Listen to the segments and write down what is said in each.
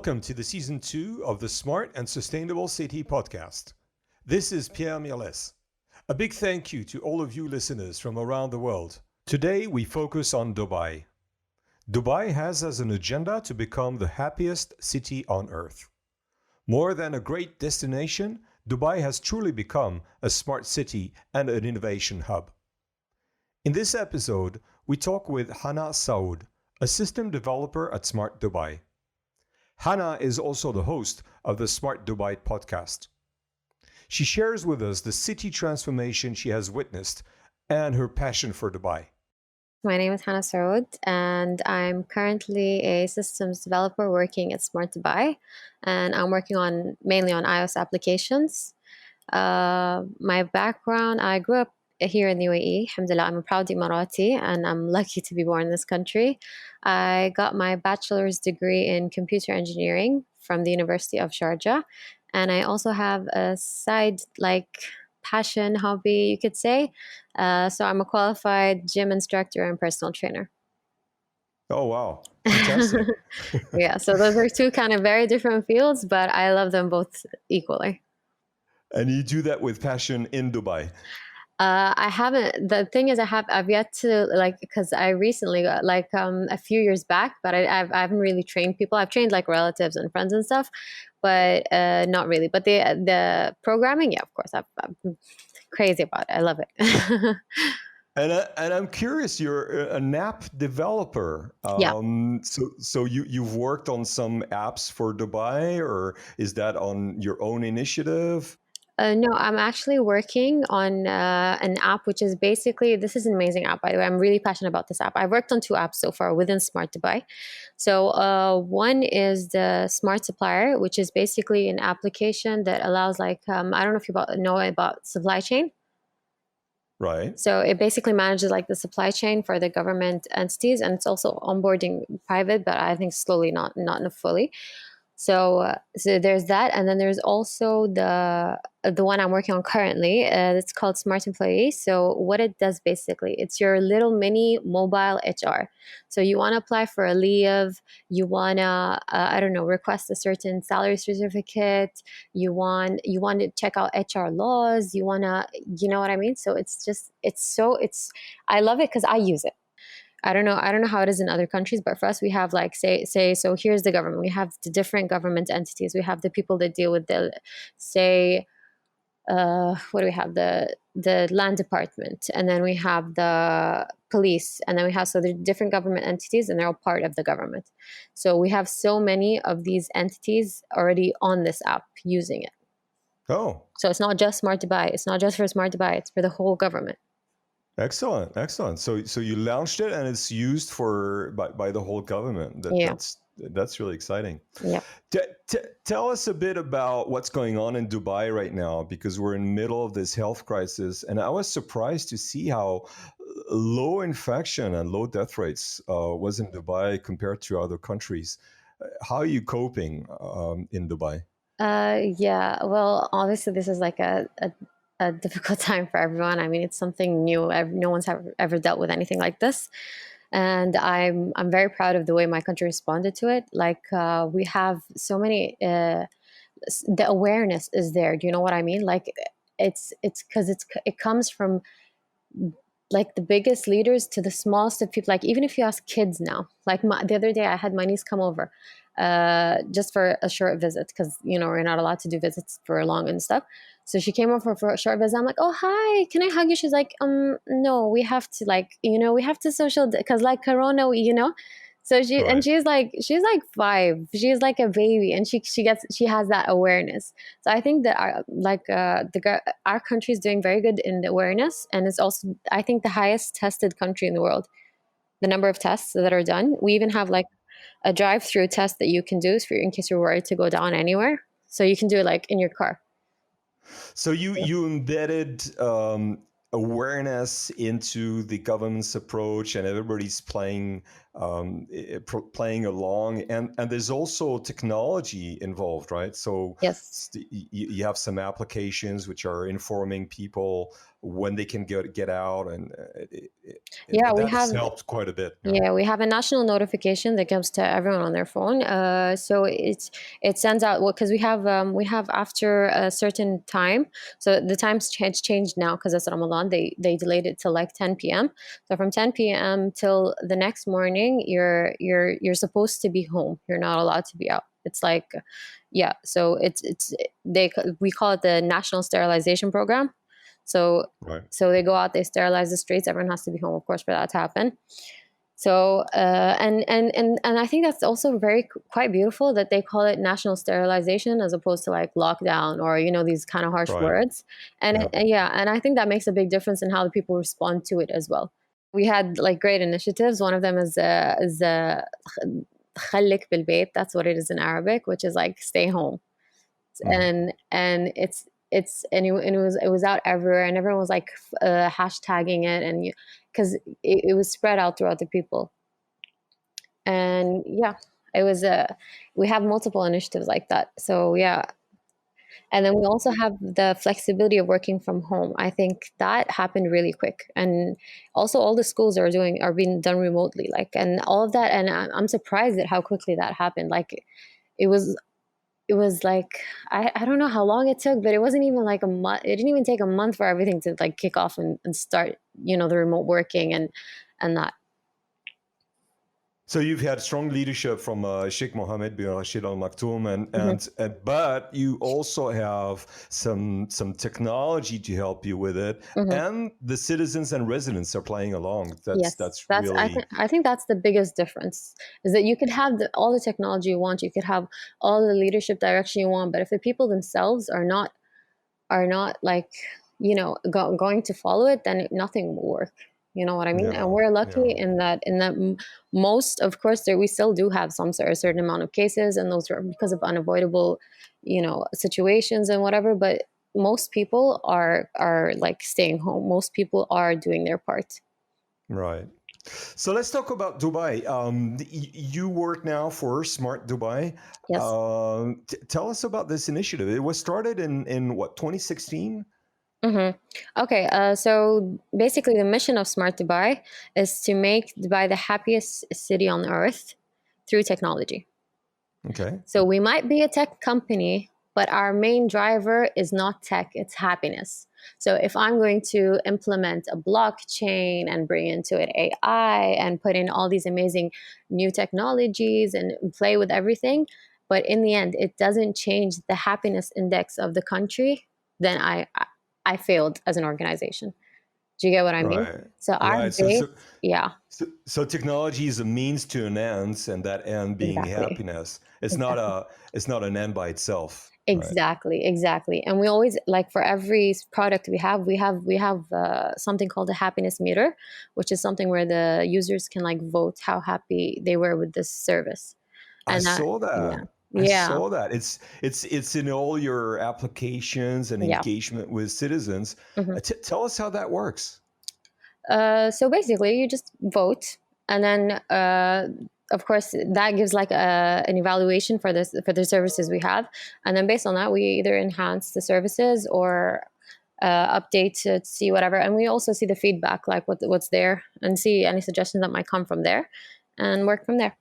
Welcome to the Season 2 of the Smart and Sustainable City podcast. This is Pierre Mirles. A big thank you to all of you listeners from around the world. Today we focus on Dubai. Dubai has as an agenda to become the happiest city on earth. More than a great destination, Dubai has truly become a smart city and an innovation hub. In this episode, we talk with Hannah Saud, a system developer at Smart Dubai. Hannah is also the host of the Smart Dubai podcast. She shares with us the city transformation she has witnessed and her passion for Dubai. My name is Hannah Saud, and I'm currently a systems developer working at Smart Dubai, and I'm working mainly on iOS applications. My background, I grew up here in the UAE. Alhamdulillah, I'm a proud Emirati, and I'm lucky to be born in this country. I got my bachelor's degree in computer engineering from the University of Sharjah, and I also have a side passion, hobby, you could say. So I'm a qualified gym instructor and personal trainer. Oh, wow. Fantastic. Yeah, so those are two kind of very different fields, but I love them both equally. And you do that with passion in Dubai? I haven't. The thing is, I've yet to because I recently got a few years back, but I haven't really trained people. I've trained like relatives and friends and stuff, but not really. But the programming, yeah, of course, I'm crazy about it. I love it. And I'm curious, you're an app developer. Yeah. So you've worked on some apps for Dubai, or is that on your own initiative? No, I'm actually working on an app, which is basically, this is an amazing app, by the way. I'm really passionate about this app. I've worked on two apps so far within Smart Dubai. So one is the Smart Supplier, which is basically an application that allows I don't know if you know about supply chain. Right. So it basically manages the supply chain for the government entities, and it's also onboarding private, but I think slowly, not fully. So there's that, and then there's also the one I'm working on currently. It's called Smart Employee. So what it does basically, it's your little mini mobile HR. So you want to apply for a leave, you want to request a certain salary certificate, you want to check out HR laws, you want to, you know what I mean? So I love it because I use it. I don't know how it is in other countries, but for us, we have so here's the government. We have the different government entities. We have the people that deal with what do we have? The land department, and then we have the police, and then we have, so the different government entities, and they're all part of the government. So we have so many of these entities already on this app using it. Oh. So it's not just Smart Dubai. It's not just for Smart Dubai. It's for the whole government. Excellent. So you launched it and it's used by the whole government. Yeah. That's really exciting. Yeah. Tell us a bit about what's going on in Dubai right now, because we're in the middle of this health crisis, and I was surprised to see how low infection and low death rates was in Dubai compared to other countries. How are you coping in Dubai? Yeah. Well, obviously, this is a difficult time for everyone. I mean, it's something new. No one's ever dealt with anything like this, and I'm very proud of the way my country responded to it. We have so many. The awareness is there. Do you know what I mean? It's because it comes from the biggest leaders to the smallest of people. Even if you ask kids now, the other day I had my niece come over just for a short visit, because we're not allowed to do visits for long and stuff. So she came over for a short visit. I'm like, oh, hi, can I hug you? She's like, no, we have to we have to social, because Corona, So she, Right. and she's 5. She's like a baby, and she has that awareness. So I think that our country is doing very good in the awareness, and it's also, I think, the highest tested country in the world. The number of tests that are done. We even have a drive-through test that you can do in case you're worried to go down anywhere. So you can do it in your car. So you embedded awareness into the government's approach, and everybody's playing along, and there's also technology involved, right? So yes, you have some applications which are informing people when they can get out, and Yeah, we that has have. helped quite a bit. Yeah, we have a national notification that comes to everyone on their phone. So it sends out, well, because we have after a certain time. So the time's changed now because it's Ramadan. They delayed it till like 10 p.m. So from 10 p.m. till the next morning, you're supposed to be home. You're not allowed to be out. It's like, yeah. So we call it the National Sterilization Program. So Right. so they go out, they sterilize the streets. Everyone has to be home, of course, for that to happen. So and I think that's also very quite beautiful that they call it national sterilization as opposed to like lockdown or these kind of harsh Right. words. And Yeah. yeah, and I think that makes a big difference in how the people respond to it as well. We had like great initiatives. One of them is خليك بالبيت. That's what it is in Arabic, which is like stay home. Mhm. And it was out everywhere, and everyone was like hashtagging it, and because it was spread out throughout the people. And yeah, it was we have multiple initiatives like that. So yeah, and then we also have the flexibility of working from home. I think that happened really quick, and also all the schools are being done remotely, like, and all of that. And I'm surprised at how quickly that happened. Like it was it was like I don't know how long it took, but it wasn't even like a month. It didn't even take a month for everything to like kick off and start, the remote working and that. So you've had strong leadership from Sheikh Mohammed bin Rashid Al Maktoum, Mhm, but you also have some technology to help you with it, mhm. and the citizens and residents are playing along. Yes, That's that's really I think that's the biggest difference is that you could have all the technology you want, you could have all the leadership direction you want, but if the people themselves are not like going to follow it, then nothing will work. You know what I mean? And yeah, we're lucky yeah. in that most, of course, there we still do have a certain amount of cases, and those are because of unavoidable, situations and whatever. But most people are like staying home. Most people are doing their part. Right. So let's talk about Dubai. You work now for Smart Dubai. Yes. Tell us about this initiative. It was started in what, 2016? Okay, so basically, the mission of Smart Dubai is to make Dubai the happiest city on earth through technology. Okay. So we might be a tech company, but our main driver is not tech, it's happiness. So if I'm going to implement a blockchain and bring into it AI and put in all these amazing new technologies and play with everything, but in the end it doesn't change the happiness index of the country, then I failed as an organization. Do you get what I mean? Right. So our Right. base, yeah, So technology is a means to an end, and that end being exactly. happiness. It's not Exactly. a it's not an end by itself. Right. Exactly, exactly. And we always like for every product we have something called a happiness meter, which is something where the users can like vote how happy they were with this service. I And that, saw yeah, that. I yeah, saw that. It's in all your applications and yeah. engagement with citizens. Mhm. Tell us how that works. So basically, you just vote, and then of course that gives like an evaluation for the services we have, and then based on that, we either enhance the services or update to see whatever, and we also see the feedback, like what's there, and see any suggestions that might come from there, and work from there.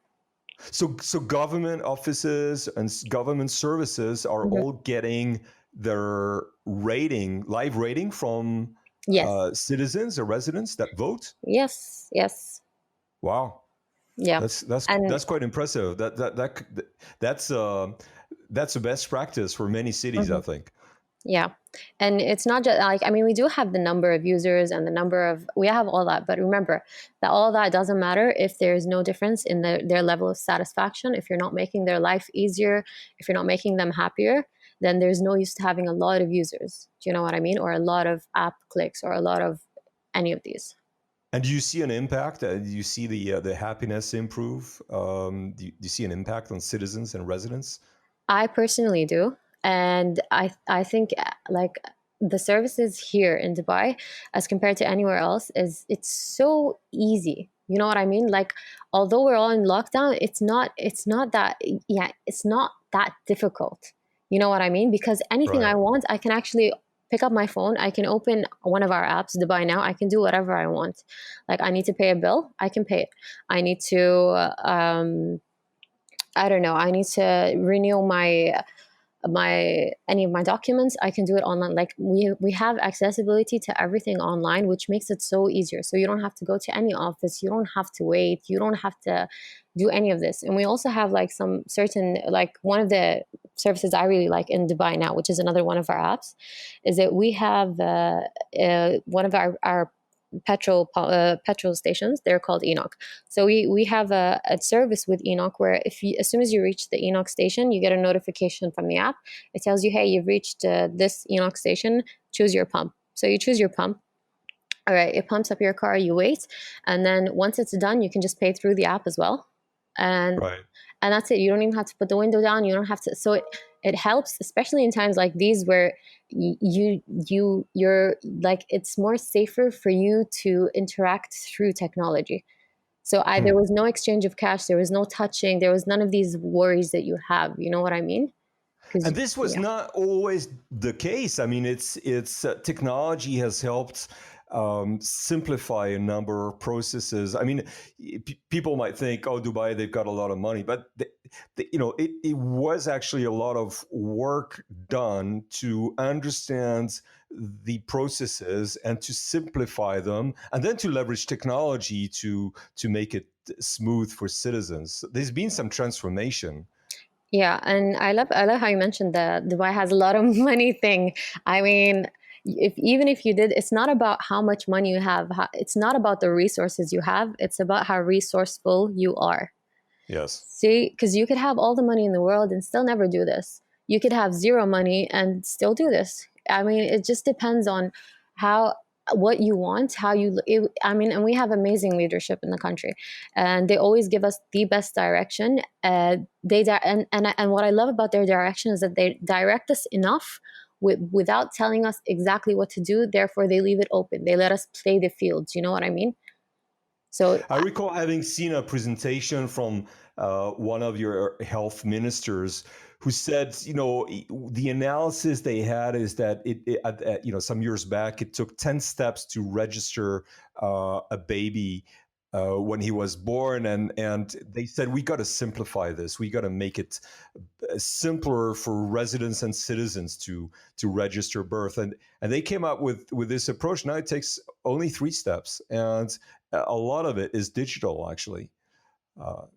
So government offices and government services are Mhm. all getting their live rating from Yes, citizens or residents that vote. yes, yes, Wow, yeah, and that's quite impressive. That's that's a best practice for many cities, I mhm. think. Yeah. And it's not just like, I mean, we do have the number of users and the number of, we have all that. But remember that all that doesn't matter if there's no difference in their level of satisfaction. If you're not making their life easier, if you're not making them happier, then there's no use to having a lot of users. Do you know what I mean? Or a lot of app clicks or a lot of any of these. And do you see an impact? Do you see the happiness improve? Do you see an impact on citizens and residents? I personally do, and I think like the services here in Dubai, as compared to anywhere else, is it's so easy. You know what I mean? Like, although we're all in lockdown, it's not that, yeah, it's not that difficult. You know what I mean? Because anything I Right. want, I can actually pick up my phone, I can open one of our apps, Dubai Now. I can do whatever I want. Like, I need to pay a bill, I can pay it. I need to, I don't know, I need to renew any of my documents, I can do it online. Like, we have accessibility to everything online, which makes it so easier. So you don't have to go to any office, you don't have to wait, you don't have to do any of this. And we also have like some certain, like, one of the services I really like in Dubai Now, which is another one of our apps, is that we have one of our petrol stations. They're called Enoch. So we have a service with Enoch where, as soon as you reach the Enoch station, you get a notification from the app. It tells you, hey, you've reached this Enoch station, choose your pump. So you choose your pump. All right, it pumps up your car, you wait, and then once it's done, you can just pay through the app as well. And Right. and that's it. You don't even have to put the window down. You don't have to. So it helps, especially in times like these where you're like, it's more safer for you to interact through technology. So there Hmm. was no exchange of cash, there was no touching, there was none of these worries that you have. You know what I mean? And Because this was yeah. not always the case. I mean, it's technology has helped simplify a number of processes. I mean, people might think, oh, Dubai, they've got a lot of money, but it was actually a lot of work done to understand the processes and to simplify them, and then to leverage technology to make it smooth for citizens. There's been some transformation. Yeah, and I love how you mentioned that Dubai has a lot of money thing. I mean, if you did, it's not about how much money you have. It's not about the resources you have. It's about how resourceful you are. Yes. See, because you could have all the money in the world and still never do this. You could have zero money and still do this. I mean, it just depends on how what you want, how you. I mean, and we have amazing leadership in the country, and they always give us the best direction. And what I love about their direction is that they direct us enough without telling us exactly what to do. Therefore, they leave it open. They let us play the fields. You know what I mean? So I recall having seen a presentation from one of your health ministers who said, the analysis they had is that some years back, it took 10 steps to register a baby when he was born. And they said, we got to simplify this. We got to make it simpler for residents and citizens to register birth. And they came up with this approach. Now it takes only 3 steps. And a lot of it is digital, actually.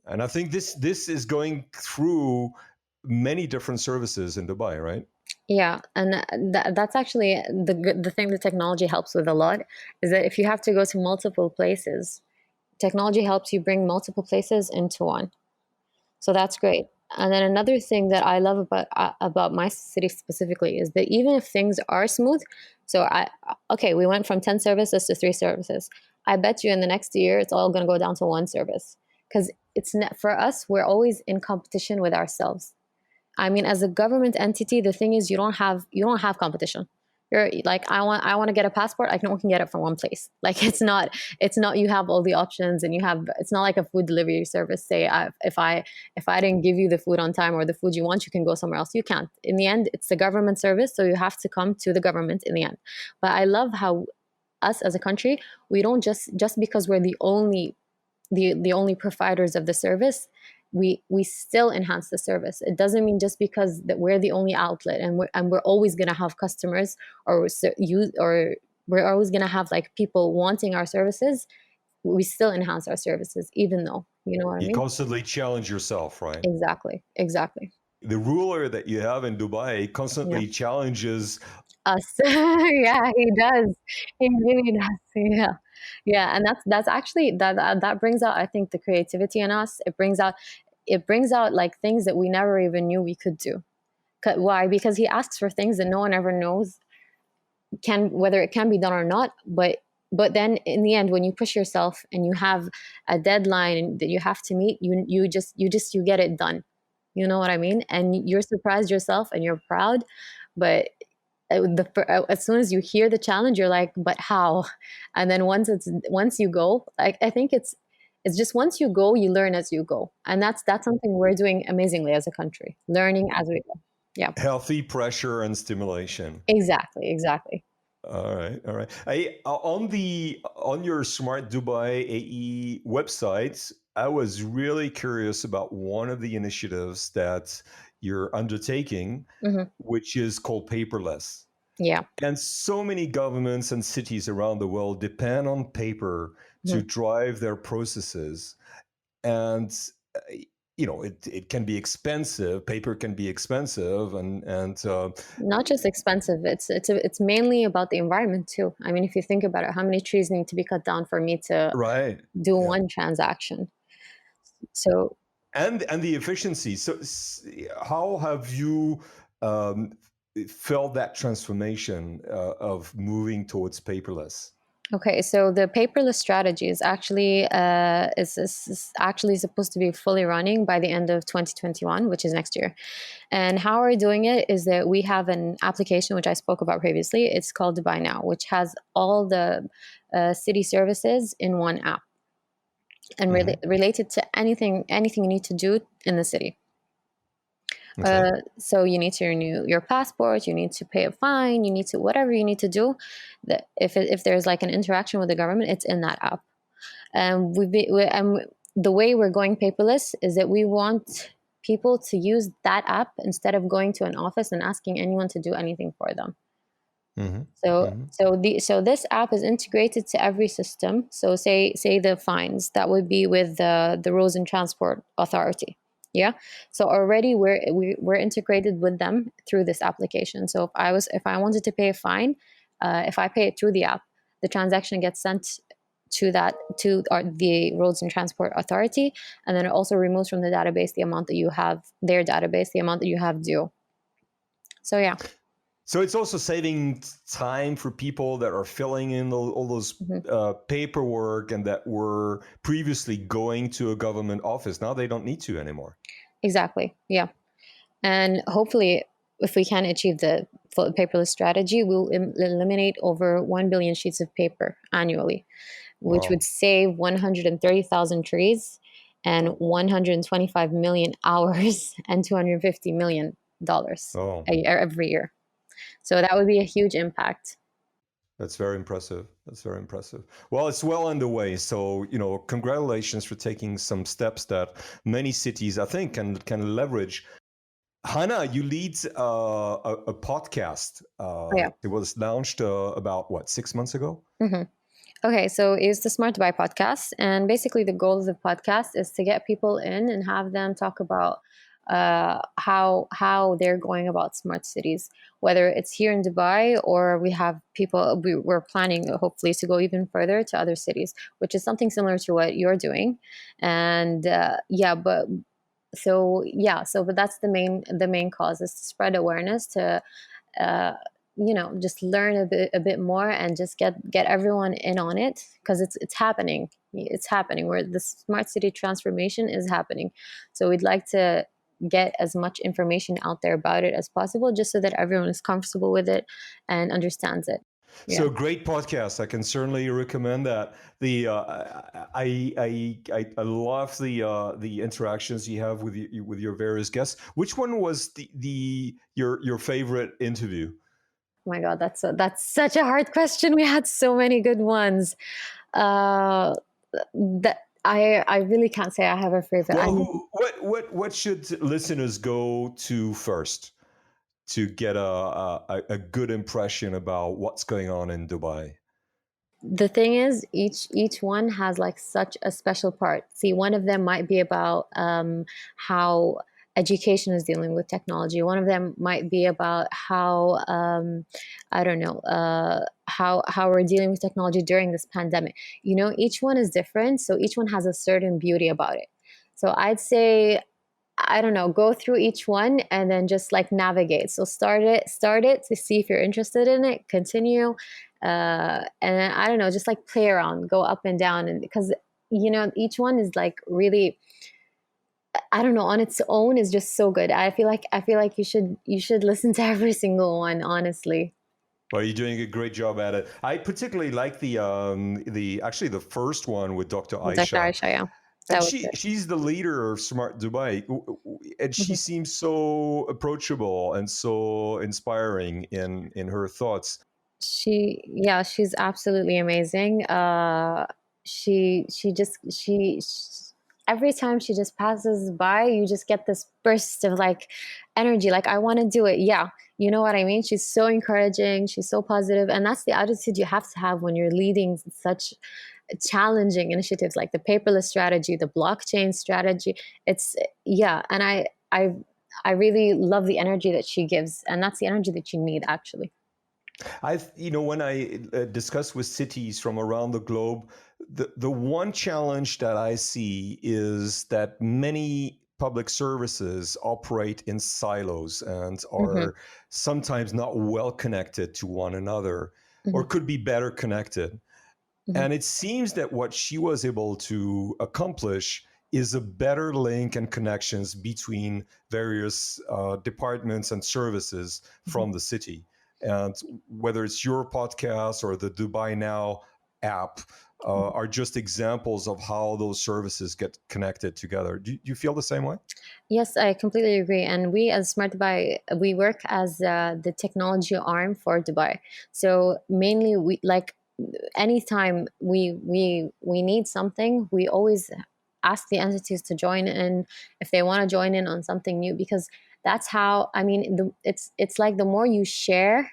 And I think this is going through many different services in Dubai, right? yeah, and that's actually the thing that technology helps with a lot, is that if you have to go to multiple places, technology helps you bring multiple places into one. So that's great. And then another thing that I love about my city specifically is that even if things are smooth, so okay, we went from 10 services to 3 services. I bet you in the next year it's all going to go down to 1 service, because it's not, for us, we're always in competition with ourselves. I mean, as a government entity, the thing is, you don't have competition. You're like, I want to get a passport. I can get it from one place. Like, it's not you have all the options, and it's not like a food delivery service. Say, if I didn't give you the food on time or the food you want, you can go somewhere else. You can't. In the end, it's the government service, so you have to come to the government in the end. But I love how us as a country, we don't just because we're the only providers of the service, we still enhance the service. It doesn't mean just because that we're the only outlet, and we're always going to have customers, or use, or we're always going to have like people wanting our services. We still enhance our services, even though, you know what I You mean? constantly challenge yourself, right? Exactly. The ruler that you have in Dubai Yeah, constantly challenges. us. Yeah, he does. He really does. Yeah, yeah, and that's actually that brings out, I think, the creativity in us. It brings out like things that we never even knew we could do. Why? Because he asks for things that no one ever knows whether it can be done or not. But then in the end, when you push yourself and you have a deadline that you have to meet, you get it done. You know what I mean? And you're surprised yourself and you're proud. But as soon as you hear the challenge, you're like, but how? And then once you go, like, I think it's just, once you go, you learn as you go, and that's something we're doing amazingly as a country, learning as we go. Yeah, Healthy pressure and stimulation. exactly. All right, all right. On your Smart Dubai AE website, I was really curious about one of the initiatives that you're undertaking, Hmm. which is called Paperless. Yeah. And so many governments and cities around the world depend on paper to Mhm. drive their processes. And uh, it can be expensive. Paper can be expensive, and Not just expensive, it's mainly about the environment too. I mean, if you think about it, how many trees need to be cut down for me to right, do yeah, one transaction? So and the efficiency. So, how have you um, felt that transformation of moving towards paperless? okay, so the paperless strategy is actually is actually supposed to be fully running by the end of 2021, which is next year. And how we're doing it is that we have an application which I spoke about previously. It's called Dubai Now, which has all the city services in one app and Hmm. related to anything you need to do in the city. Okay. So you need to renew your passport, you need to pay a fine, you need to whatever you need to do. That if there's like an interaction with the government, it's in that app. And the way we're going paperless is that we want people to use that app instead of going to an office and asking anyone to do anything for them. Hmm. Hmm. So this app is integrated to every system. So say the fines that would be with the Roads and Transport Authority. Yeah. So already we're integrated with them through this application. So if I wanted to pay a fine, if I pay it through the app, the transaction gets sent to the Roads and Transport Authority, and then it also removes from the database the amount that you have their database, the amount that you have due. So yeah. So it's also saving time for people that are filling in all those Mhm. paperwork and that were previously going to a government office. Now they don't need to anymore. Exactly. Yeah. And hopefully, if we can achieve the full paperless strategy, we'll eliminate over 1 billion sheets of paper annually, which would Wow. save 130,000 trees and 125 million hours and $250 million Oh, every year. So that would be a huge impact. that's very impressive. That's very impressive. Well, it's well underway. So, congratulations for taking some steps that many cities, I think, can leverage. Hannah, you lead a podcast. Oh, yeah. It was launched about, what, 6 months ago? Hmm. Okay, so it's the Smart Dubai podcast, and basically the goal of the podcast is to get people in and have them talk about how they're going about smart cities, whether it's here in Dubai or we have people we're planning hopefully to go even further to other cities, which is something similar to what you're doing, and but that's the main cause is to spread awareness to uh, just learn a bit more and just get everyone in on it because it's happening where the smart city transformation is happening. So we'd like to get as much information out there about it as possible just so that everyone is comfortable with it and understands it. Yeah. So great podcast. I can certainly recommend that. The I love the interactions you have with your various guests. Which one was your favorite interview? Oh my god, that's such a hard question. We had so many good ones. uh that I really can't say I have a favorite. Well, I'm what should listeners go to first to get a good impression about what's going on in Dubai? The thing is, each one has like such a special part. See, one of them might be about how education is dealing with technology. One of them might be about how I don't know, how we're dealing with technology during this pandemic. Each one is different, so each one has a certain beauty about it. So I'd say, I don't know, go through each one and then just like navigate. So start it to see if you're interested in it, continue. And then, I don't know, just like play around, go up and down. And because, each one is like really, I don't know, on its own is just so good. I feel like you should listen to every single one, honestly. Well, you're doing a great job at it. I particularly like the actually the first one with Dr. Dr. Aisha. Aisha, yeah. That And was she's the leader of Smart Dubai, and she good. seems so approachable and so inspiring in her thoughts. Yeah, she's absolutely amazing. She just every time she just passes by, you just get this burst of like energy. Like I want to do it. Yeah, you know what I mean. She's so encouraging. She's so positive, and that's the attitude you have to have when you're leading such challenging initiatives like the paperless strategy, the blockchain strategy. It's yeah, and I really love the energy that she gives, and that's the energy that you need actually. When I discuss with cities from around the globe, the one challenge that I see is that many public services operate in silos and Hmm. are sometimes not well connected to one another, or Hmm. could be better connected. Hmm. And it seems that what she was able to accomplish is a better link and connections between various departments and services Hmm. from the city. And whether it's your podcast or the Dubai Now app, are just examples of how those services get connected together. Do you feel the same way? Yes, I completely agree. And we, as Smart Dubai, we work as the technology arm for Dubai. So mainly, we like anytime we need something, we always ask the entities to join in if they want to join in on something new, because that's how I mean. It's like the more you share,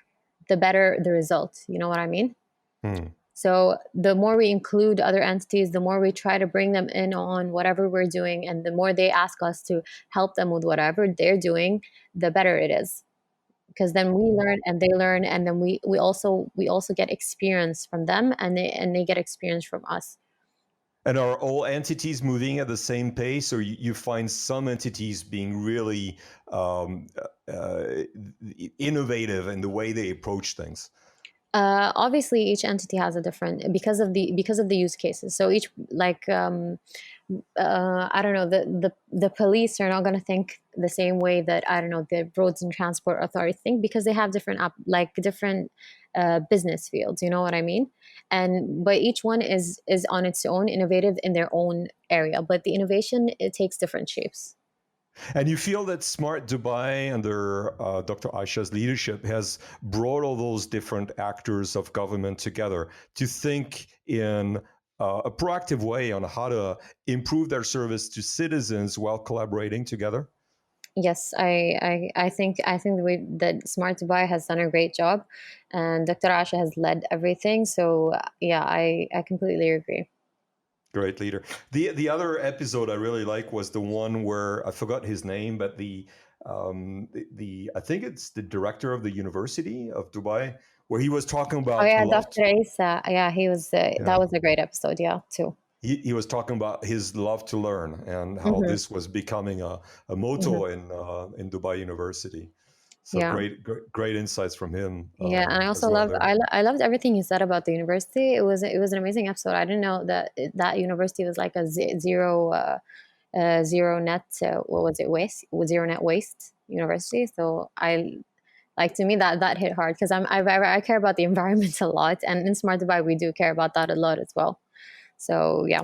the better the result. You know what I mean? Hmm. So the more we include other entities, the more we try to bring them in on whatever we're doing, and the more they ask us to help them with whatever they're doing, the better it is. Because then we learn and they learn, and then we also get experience from them, and they get experience from us. And are all entities moving at the same pace, or you find some entities being really um, uh, innovative in the way they approach things? Obviously, each entity has a different because of the use cases. So each like I don't know, the police are not going to think the same way that I don't know the roads and transport authority think, because they have different different business fields. You know what I mean? And but each one is on its own innovative in their own area, but the innovation, it takes different shapes. And you feel that Smart Dubai, under Dr. Aisha's leadership, has brought all those different actors of government together to think in a proactive way on how to improve their service to citizens while collaborating together. Yes, I think the way that Smart Dubai has done a great job, and Dr. Asha has led everything. So yeah, I completely agree. Great leader. The other episode I really like was the one where I forgot his name, but the I think it's the director of the University of Dubai, where he was talking Oh about yeah, love. Dr. Isa. Yeah, he was. That Yeah, was a great episode. Yeah, too. he was talking about his love to learn and how Hmm. this was becoming a motto Hmm. in Dubai University. So Yeah. great insights from him Yeah, and I as also well loved there. I loved everything he said about the university. It was an amazing episode. I didn't know that that university was like a zero net what was it waste with zero net waste university. So I like to me that hit hard, because I care about the environment a lot, and in Smart Dubai we do care about that a lot as well. So yeah,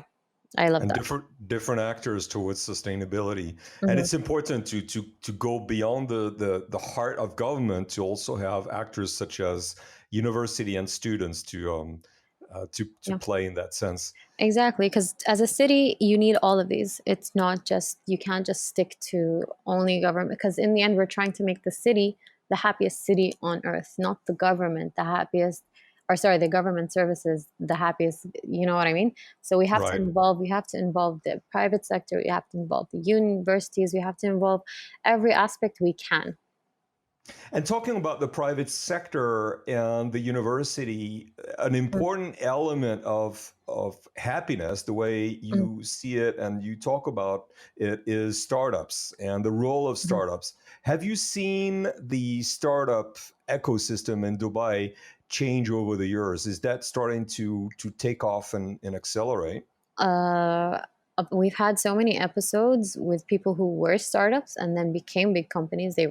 I love And that. different actors towards sustainability. And Hmm. it's important to go beyond the heart of government to also have actors such as university and students to Yeah. play in that sense. Exactly, because as a city, you need all of these. It's not just, you can't just stick to only government, because in the end, we're trying to make the city the happiest city on earth, not the government the happiest, or sorry, the government services the happiest. You know what I mean? So Right. we have to involve the private sector, we have to involve the universities, we have to involve every aspect we can. And talking about the private sector and the university, an Mm. important element of happiness, the way Mm. you see it and you talk about it, is startups and the role of Mhm. startups. Have you seen the startup ecosystem in Dubai change over the years? Is that starting to take off and accelerate? uh, we've had so many episodes with people who were startups and then became big companies. They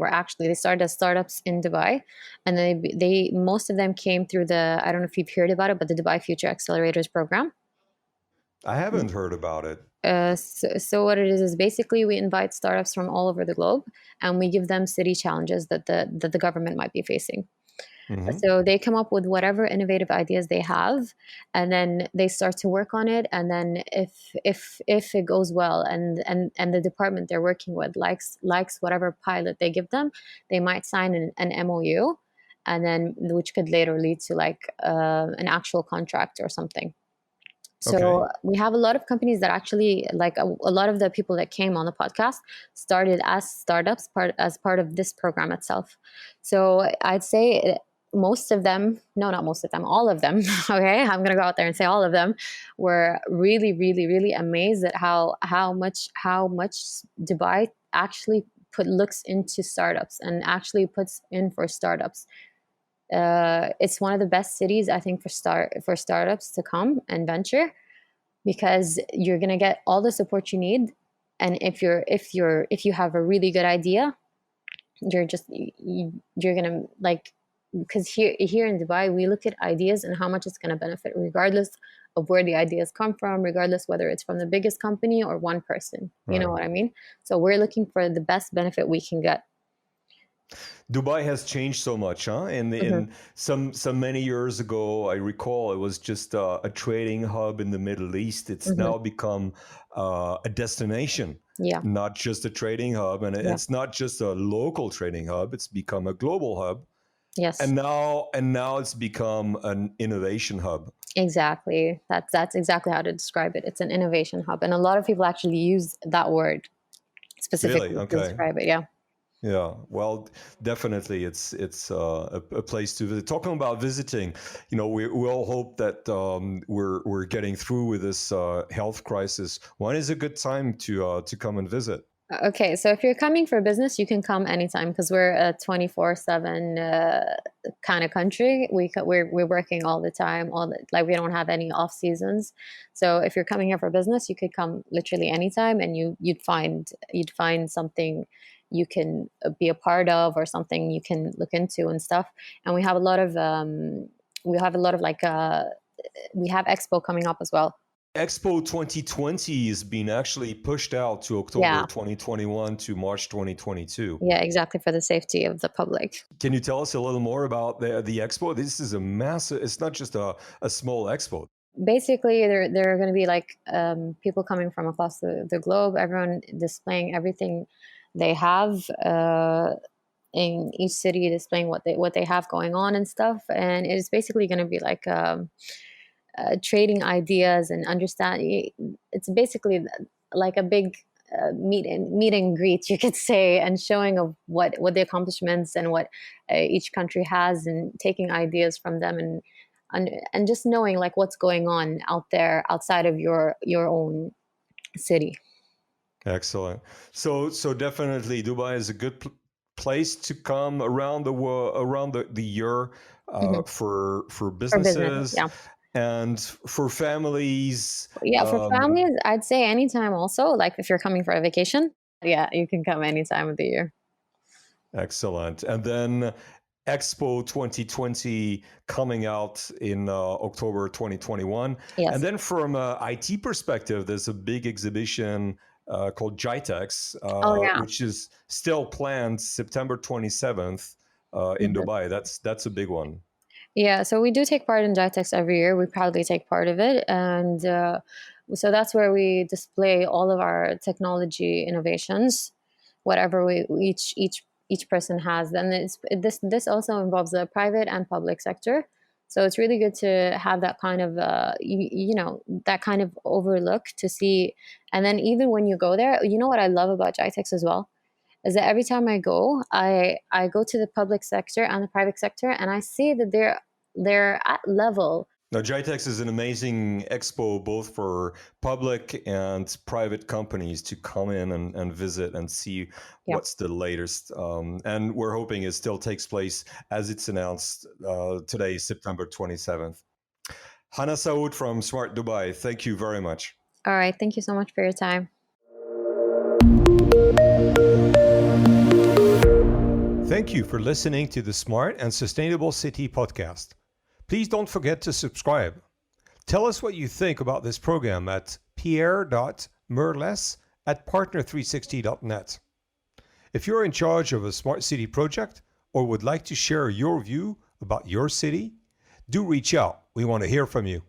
started as startups in Dubai, and they most of them came through the, I don't know if you've heard about it, but the Dubai Future Accelerators program. I haven't heard about it. So what it is basically we invite startups from all over the globe, and we give them city challenges that the government might be facing. Hmm. So they come up with whatever innovative ideas they have, and then they start to work on it. And then if it goes well, and the department they're working with likes whatever pilot they give them, they might sign an MOU, and then which could later lead to like an actual contract or something. Okay. So we have a lot of companies that actually, like a lot of the people that came on the podcast started as startups, as part of this program itself. So I'd say most of them, no, not most of them, all of them. Okay, I'm gonna go out there and say all of them were really, really, really amazed at how much Dubai actually looks into startups and actually puts in for startups. It's one of the best cities, I think, for startups to come and venture, because you're gonna get all the support you need. And if you have a really good idea, you're gonna like, because here in Dubai we look at ideas and how much it's gonna benefit, regardless of where the ideas come from, regardless whether it's from the biggest company or one person. You know Right. what I mean? So we're looking for the best benefit we can get. Dubai has changed so much, huh? Hmm. In some many years ago, I recall it was just a trading hub in the Middle East. It's Hmm. now become a destination, Yeah. not just a trading hub, and Yeah. it's not just a local trading hub. It's become a global hub, Yes. and now it's become an innovation hub. Exactly. That's exactly how to describe it. It's an innovation hub, and a lot of people actually use that word Really? specifically to Okay. describe it. Yeah. Yeah, well, definitely, it's a place to visit. Talking about visiting, we all hope that we're getting through with this health crisis. When is a good time to come and visit? Okay, so if you're coming for business, you can come anytime, because we're a 24/7 kind of country. We're working all the time, like we don't have any off seasons. So if you're coming here for business, you could come literally anytime, and you'd find something you can be a part of, or something you can look into and stuff. And we have a lot of like we have Expo coming up as well. Expo 2020 is being actually pushed out to October Yeah, 2021 to March 2022. yeah, exactly, for the safety of the public. Can you tell us a little more about the expo? This is a massive. It's not just a small expo. Basically, there are going to be like people coming from across the globe, everyone displaying everything they have in each city, displaying what they have going on and stuff. And it's basically going to be like trading ideas and understanding. It's basically like a big meet and greet, you could say, and showing of what the accomplishments and what each country has, and taking ideas from them, and just knowing like what's going on out there outside of your own city. Excellent. So definitely Dubai is a good place to come around the world, around the year, Hmm. for For business, businesses yeah. and for families. Yeah, for Um, families, I'd say anytime also. Like if you're coming for a vacation, yeah, you can come any time of the year. Excellent. And then Expo 2020 coming out in October 2021. And Yes. then from an IT perspective, there's a big exhibition called Gitex, Oh yeah. which is still planned September 27th in Mhm. Dubai. That's a big one. Yeah, so we do take part in Gitex every year. We proudly take part of it, and so that's where we display all of our technology innovations, whatever each person has. Then this also involves the private and public sector. So it's really good to have that kind of that kind of overlook to see. And then even when you go there, you know what I love about Gitex as well is that every time I go, I go to the public sector and the private sector, and I see that they're at level. Now, Gitex is an amazing expo both for public and private companies to come in and visit and see Yeah. what's the latest. And we're hoping it still takes place as it's announced today, September 27th. Hannah Saud from Smart Dubai, thank you very much. All right. Thank you so much for your time. Thank you for listening to the Smart and Sustainable City podcast. Please don't forget to subscribe. Tell us what you think about this program at pierre.merles@partner360.net. If you're in charge of a smart city project or would like to share your view about your city, do reach out. We want to hear from you.